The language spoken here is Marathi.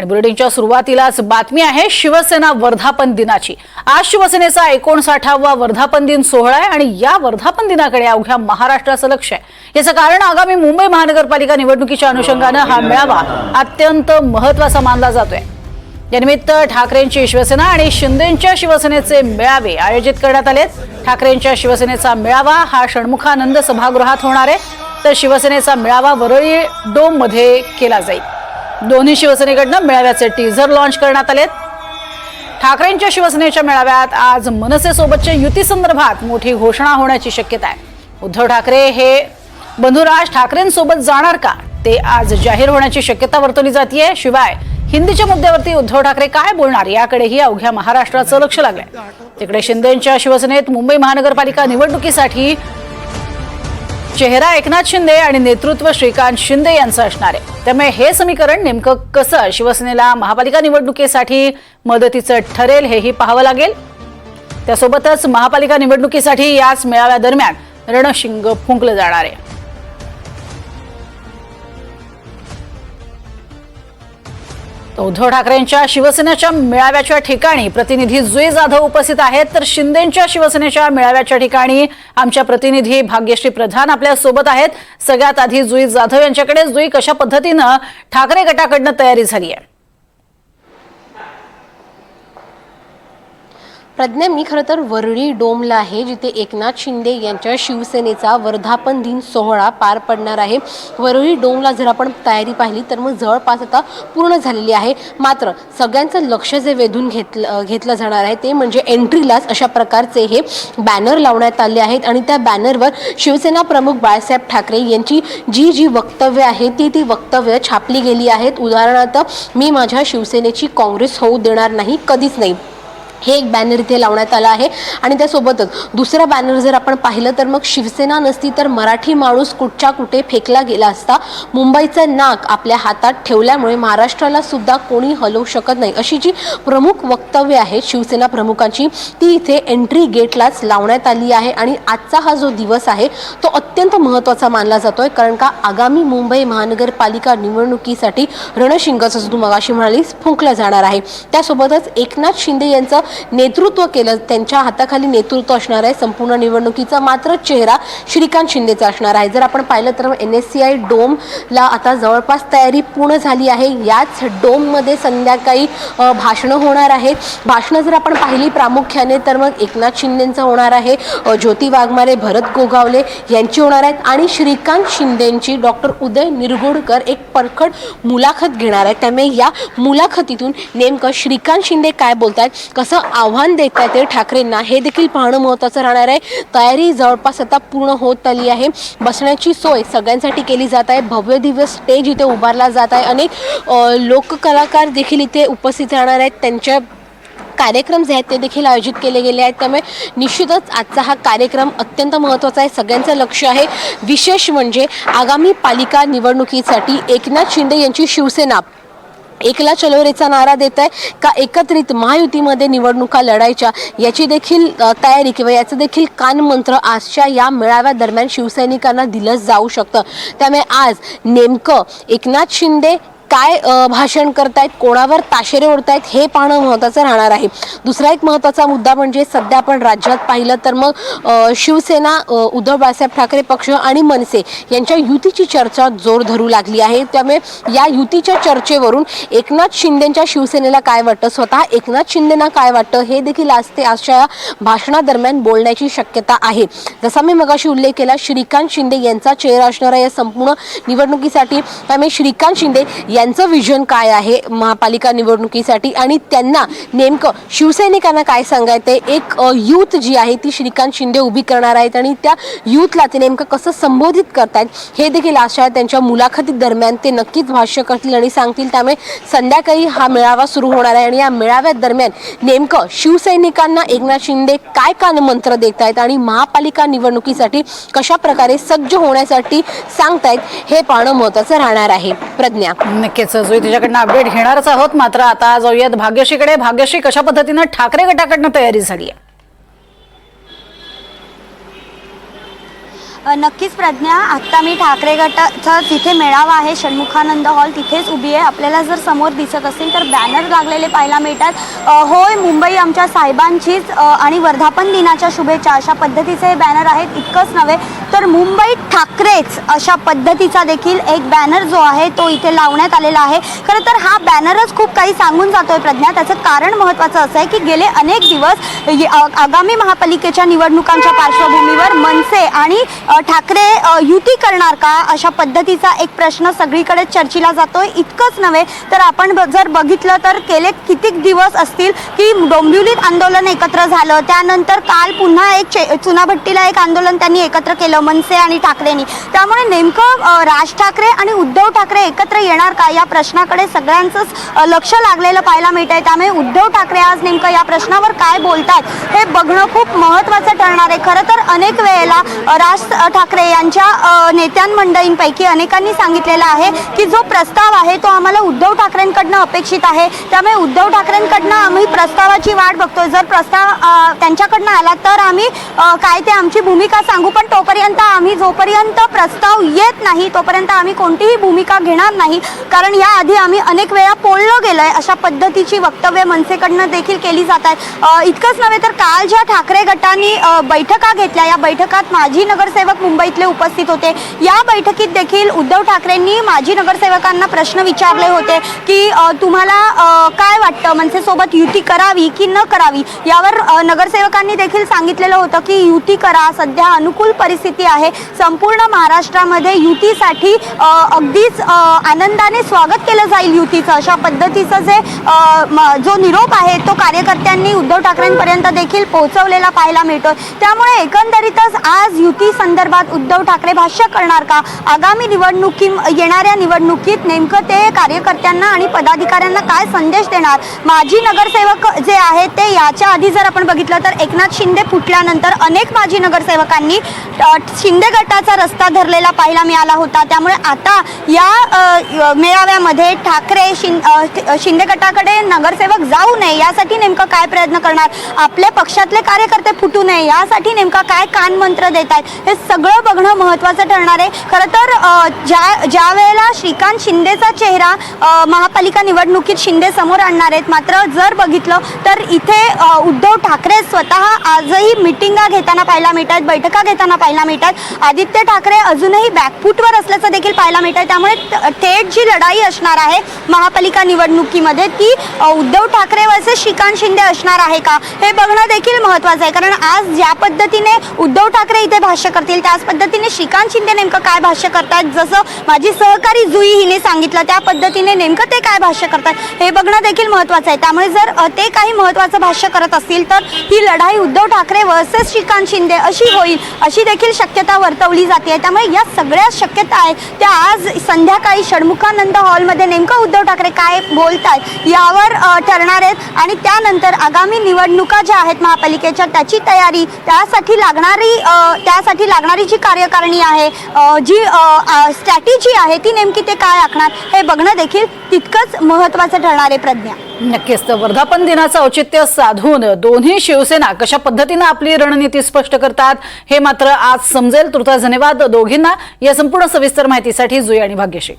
आणि बुलेटिनच्या सुरुवातीलाच बातमी आहे शिवसेना वर्धापन दिनाची। आज शिवसेनेचा 59वा वर्धापन दिन सोहळा आहे आणि या वर्धापन दिनाकडे अवघ्या महाराष्ट्राचं लक्ष आहे। याचं कारण आगामी मुंबई महानगरपालिका निवडणुकीच्या अनुषंगाने हा मेळावा अत्यंत महत्त्वाचा मानला जातोय। यानिमित्त ठाकरेंची शिवसेना आणि शिंदेंच्या शिवसेनेचे मेळावे आयोजित करण्यात आले। ठाकरेंच्या शिवसेनेचा मेळावा हा षण्मुखानंद सभागृहात होणार आहे, तर शिवसेनेचा मेळावा वरळी डोम मध्ये केला जाईल। दोन्ही शिवसेनेकडून मेळाव्याचे टीझर लॉन्च करण्यात आले। ठाकरेंच्या शिवसेनेच्या मेळाव्यात आज मनसेसोबतच्या युती संदर्भात मोठी घोषणा होण्याची शक्यता आहे। उद्धव ठाकरे हे बंधुराज ठाकरेंसोबत जाणार का ते आज जाहीर होण्याची शक्यता वर्तवली जाते। शिवाय हिंदीच्या मुद्द्यावरती उद्धव ठाकरे काय बोलणार याकडेही अवघ्या महाराष्ट्राचं लक्ष लागलंय। तिकडे शिंदेंच्या शिवसेनेत मुंबई महानगरपालिका निवडणुकीसाठी चेहरा एकनाथ शिंदे आणि नेतृत्व श्रीकांत शिंदे यांचं असणार आहे। त्यामुळे हे समीकरण नेमकं कसं शिवसेनेला महापालिका निवडणुकीसाठी मदतीचं ठरेल हेही पाहावं लागेल। त्यासोबतच महापालिका निवडणुकीसाठी याच मेळाव्यादरम्यान रणशिंग फुंकलं जाणार आहे। उद्धव ठाकरेंच्या शिवसेनेच्या मेळाव्याच्या ठिकाणी प्रतिनिधी जुई जाधव उपस्थित आहेत, तर शिंदेंच्या शिवसेनेच्या मेळाव्याच्या ठिकाणी आमच्या प्रतिनिधी भाग्यश्री प्रधान आपल्या सोबत आहेत। सगळ्यात आधी जुई जाधव यांच्याकडे। जुई, कशा पद्धतीने ठाकरे गटाकडून तयारी झाली आहे? प्रज्ञा, मी खरं तर वरळी डोमला आहे, जिथे एकनाथ शिंदे यांच्या शिवसेनेचा वर्धापन दिन सोहळा पार पडणार आहे। वरळी डोमला जर आपण तयारी पाहिली तर मग जवळपास आता पूर्ण झालेली आहे। मात्र सगळ्यांचं लक्ष जे वेधून घेतलं जाणार आहे ते म्हणजे एंट्रीलाच अशा प्रकारचे हे बॅनर लावण्यात आले आहेत आणि त्या बॅनरवर शिवसेना प्रमुख बाळासाहेब ठाकरे यांची जी वक्तव्य आहेत ती वक्तव्य छापली गेली आहेत। उदाहरणार्थ, मी माझ्या शिवसेनेची काँग्रेस होऊ देणार नाही, कधीच नाही, हे एक बॅनर इथे लावण्यात आलं आहे। आणि त्यासोबतच दुसरा बॅनर जर आपण पाहिलं तर मग शिवसेना नसती तर मराठी माणूस कुठच्या कुठे फेकला गेला असता, मुंबईचं नाक आपल्या हातात ठेवल्यामुळे महाराष्ट्राला सुद्धा कोणी हलवू शकत नाही, अशी जी प्रमुख वक्तव्य आहेत शिवसेना प्रमुखांची ती इथे एंट्री गेटलाच लावण्यात आली आहे। आणि आजचा हा जो दिवस आहे तो अत्यंत महत्त्वाचा मानला जातोय, कारण का आगामी मुंबई महानगरपालिका निवडणुकीसाठी रणशिंगाचं जो तू मगाशी म्हणालीस फुंकलं जाणार आहे। त्यासोबतच एकनाथ शिंदे यांचं नेतृत्व केलं, त्यांच्या हाताखाली नेतृत्व असणार आहे संपूर्ण निवडणुकीचा। मात्र चेहरा श्रीकांत शिंदेचा असणार आहे। जर आपण पाहिलं तर NSCI डोमला आता जवळपास तयारी पूर्ण झाली आहे। याच डोममध्ये संध्याकाळी भाषणं होणार आहेत। भाषणं जर आपण पाहिली प्रामुख्याने तर मग एकनाथ शिंदेंचं होणार आहे, ज्योती वाघमारे, भरत गोगावले यांची होणार आहेत आणि श्रीकांत शिंदेंची डॉक्टर उदय निरगुडकर एक परखड मुलाखत घेणार आहेत। त्यामुळे या मुलाखतीतून नेमकं श्रीकांत शिंदे काय बोलतात, कसं आव्हान देतात ते ठाकरेंना, हे देखील पाहणं महत्त्वाचं राहणार आहे। तयारी जवळपास आता पूर्ण होत आली आहे। बसण्याची सोय सगळ्यांसाठी केली जात आहे। भव्य दिव्य स्टेज इथे उभारला जात आहे। अनेक लोककलाकार देखील इथे उपस्थित राहणार आहेत, त्यांच्या कार्यक्रम जे आहेत ते देखील आयोजित केले गेले आहेत। त्यामुळे निश्चितच आजचा हा कार्यक्रम अत्यंत महत्त्वाचा आहे, सगळ्यांचं लक्ष आहे। विशेष म्हणजे आगामी पालिका निवडणुकीसाठी एकनाथ शिंदे यांची शिवसेना एकला चलो रेचा नारा देत आहे का एकत्रित महायुतीमध्ये निवडणुका लढायच्या याची देखील तयारी किंवा याचं देखील कानमंत्र आजच्या या मेळाव्यादरम्यान शिवसैनिकांना दिलं जाऊ शकतं। त्यामुळे आज नेमकं एकनाथ शिंदे काय भाषण करतायत, कोणावर ताशेरे ओढतायत हे पाहणं महत्त्वाचं राहणार आहे। दुसरा एक महत्त्वाचा मुद्दा म्हणजे सध्या आपण राज्यात पाहिलं तर मग शिवसेना, उद्धव बाळासाहेब ठाकरे पक्ष आणि मनसे यांच्या युतीची चर्चा जोर धरू लागली आहे। त्यामुळे या युतीच्या चर्चेवरून एकनाथ शिंदेंच्या शिवसेनेला काय वाटतं, स्वतः एकनाथ शिंदेंना काय वाटतं हे देखील आज ते आजच्या भाषणादरम्यान बोलण्याची शक्यता आहे। जसा मी मगाशी उल्लेख केला, श्रीकांत शिंदे यांचा चेहरा असणार आहे या संपूर्ण निवडणुकीसाठी। त्यामुळे श्रीकांत शिंदे यांचं विजन काय आहे महापालिका निवडणुकीसाठी आणि त्यांना नेमकं शिवसैनिकांना काय सांगायचंय, एक यूथ जी आहे ती श्रीकांत शिंदे उभी करणार आहेत आणि त्या यूथला ते नेमकं कसं संबोधित करतायत हे देखील आजच्या त्यांच्या मुलाखती दरम्यान ते नक्कीच भाष्य करतील आणि सांगतील। त्यामुळे संध्याकाळी हा मेळावा सुरू होणार आहे आणि या मेळाव्यात दरम्यान नेमकं शिवसैनिकांना एकनाथ शिंदे काय कानमंत्र देत आहेत आणि महापालिका निवडणुकीसाठी कशा प्रकारे सज्ज होण्यासाठी सांगतायत हे पाहणं महत्त्वाचं राहणार आहे। प्रज्ञा, नक्कीच जुई तुझ्याकडनं अपडेट घेणारच आहोत। मात्र आता जाऊयात भाग्यश्रीकडे। भाग्यश्री, कशा पद्धतीने ठाकरे गटाकडनं तयारी झाली आहे? नक्कीच प्रज्ञा, आत्ता मी ठाकरे गटाचा तिथे मेळावा आहे षण्मुखानंद हॉल तिथेच उभी आहे. आपल्याला जर समोर दिसत असेल तर बॅनर लागलेले पाहायला मिळतात. होय मुंबई आमच्या साहेबांचीच आणि वर्धापन दिनाच्या शुभेच्छा अशा पद्धतीचे हे बॅनर आहेत. इतकंच नव्हे तर मुंबई ठाकरेच अशा पद्धतीचा देखील एक बॅनर जो आहे तो इथे लावण्यात आलेला आहे. खरं तर हा बॅनरच खूप काही सांगून जातोय प्रज्ञा. त्याचं कारण महत्त्वाचं असं आहे की गेले अनेक दिवस आगामी महापालिकेच्या निवडणुकांच्या पार्श्वभूमीवर मनसे आणि ठाकरे युती करणार का अशा पद्धतीचा एक प्रश्न सगळीकडे चर्चेला जातोय. इतकंच नव्हे तर आपण जर बघितलं तर गेले कितीक दिवस असतील की डोंबिवलीत आंदोलन एकत्र झालं, त्यानंतर काल पुन्हा एक चुनाभट्टीला एक आंदोलन त्यांनी एकत्र केलं मनसे आणि ठाकरेंनी. त्यामुळे नेमकं राज ठाकरे आणि उद्धव ठाकरे एकत्र येणार का या प्रश्नाकडे सगळ्यांचंच लक्ष लागलेलं पाहायला मिळत आहे. त्यामुळे उद्धव ठाकरे आज नेमकं या प्रश्नावर काय बोलतायत हे बघणं खूप महत्त्वाचं ठरणार आहे. खरं तर अनेक वेळेला राज ठाकरे यांच्या नेत्यांमंडळींपैकी अनेकांनी सांगितलेलं आहे की जो प्रस्ताव आहे तो आम्हाला उद्धव ठाकरेंकडनं अपेक्षित आहे. त्यामुळे उद्धव ठाकरेंकडनं आम्ही प्रस्तावाची वाट बघतोय. जर प्रस्ताव त्यांच्याकडनं आला तर आम्ही काय ते आमची भूमिका सांगू, पण तोपर्यंत आम्ही जोपर्यंत प्रस्ताव येत नाही तोपर्यंत आम्ही कोणतीही भूमिका घेणार नाही. कारण याआधी आम्ही अनेक वेळा पोळलं गेलोय अशा पद्धतीची वक्तव्य मनसेकडनं देखील केली जात आहेत. इतकंच नव्हे तर काल ज्या ठाकरे गटांनी बैठका घेतल्या या बैठकात माजी नगरसेवक मुंबईतले उपस्थित होते. या बैठकीत देखील उद्धव ठाकरेंनी माजी नगरसेवकांना प्रश्न विचारले होते की तुम्हाला काय वाटतं मनसेसोबत युती करावी की न करावी. यावर नगरसेवकांनी देखील सांगितलेलं होतं की युती करा, सध्या अनुकूल परिस्थिती आहे, संपूर्ण महाराष्ट्रामध्ये युतीसाठी अगदीच आनंदाने स्वागत केलं जाईल युतीचं अशा पद्धतीचं जो निरोप आहे तो कार्यकर्त्यांनी उद्धव ठाकरेंपर्यंत देखील पोहोचवलेला पाहायला मिळतोय. त्यामुळे एकंदरीतच आज युती संदर्भात उद्धव ठाकरे भाष्य करणार का, आगामी येणाऱ्या निवडणुकीत नेमकं ते कार्यकर्त्यांना आणि पदाधिकाऱ्यांना काय संदेश देणार. माजी नगरसेवक जे आहेत ते याच्या आधी जर आपण बघितलं तर एकनाथ शिंदे फुटल्यानंतर अनेक माजी नगरसेवकांनी शिंदे गटाचा रस्ता धरलेला पाहायला मिळाला होता. त्यामुळे आता या मेळाव्यामध्ये ठाकरे शिंदे गटाकडे नगरसेवक जाऊ नये यासाठी नेमकं काय प्रयत्न करणार, आपल्या पक्षातले कार्यकर्ते फुटू नये यासाठी नेमका काय कानमंत्र देत आहेत हे सगळं बघणं महत्त्वाचं ठरणार आहे. खरं तर ज्या वेळेला श्रीकांत शिंदेचा चेहरा महापालिका निवडणुकीत शिंदे समोर आणणार आहेत, मात्र जर बघितलं तर इथे उद्धव ठाकरे स्वतः आजही मिटिंगा घेताना पाहायला मिळतात, बैठका घेताना पाहायला मिळतात. आदित्य ठाकरे अजूनही बॅकफूटवर असल्याचं देखील पाहायला मिळतं. त्यामुळे थेट जी लढाई असणार आहे महापालिका निवडणुकीमध्ये ती उद्धव ठाकरे वर्सेस श्रीकांत शिंदे असणार आहे का हे बघणं देखील महत्त्वाचं आहे. कारण आज ज्या पद्धतीने उद्धव ठाकरे इथे भाष्य करतील त्याच पद्धतीने श्रीकांत शिंदे नेमकं काय भाष्य करतात, जसं माझी सहकारी जुई हिने सांगितलं त्या पद्धतीने नेमकं ते काय भाष्य करतात हे बघणं देखील महत्त्वाचं आहे. त्यामुळे जर ते काही महत्त्वाचं भाष्य करत असतील तर ही लढाई उद्धव ठाकरे वर्सेस श्रीकांत शिंदे अशी होईल अशी देखील शक्यता वर्तवली जाते. त्यामुळे या सगळ्या शक्यता आहेत त्या आज संध्याकाळी षण्मुखानंद हॉलमध्ये नेमकं उद्धव ठाकरे काय बोलतात यावर ठरणार आहेत. आणि त्यानंतर आगामी निवडणुका ज्या आहेत महापालिकेच्या त्याची तयारी, त्यासाठी लागणारी जी कार्यकारिणी आहे, जी स्ट्रॅटेजी आहे ती नेमकी ते काय आखणार हे बघणं देखील तितकंच महत्त्वाचं ठरणार आहे. प्रज्ञा, नक्कीच. तर वर्धापन दिनाचं औचित्य साधून दोन्ही शिवसेना कशा पद्धतीनं आपली रणनीती स्पष्ट करतात हे मात्र आज समजेल. तुर्तास धन्यवाद दोघींना या संपूर्ण सविस्तर माहितीसाठी जुई आणि भाग्यश्री.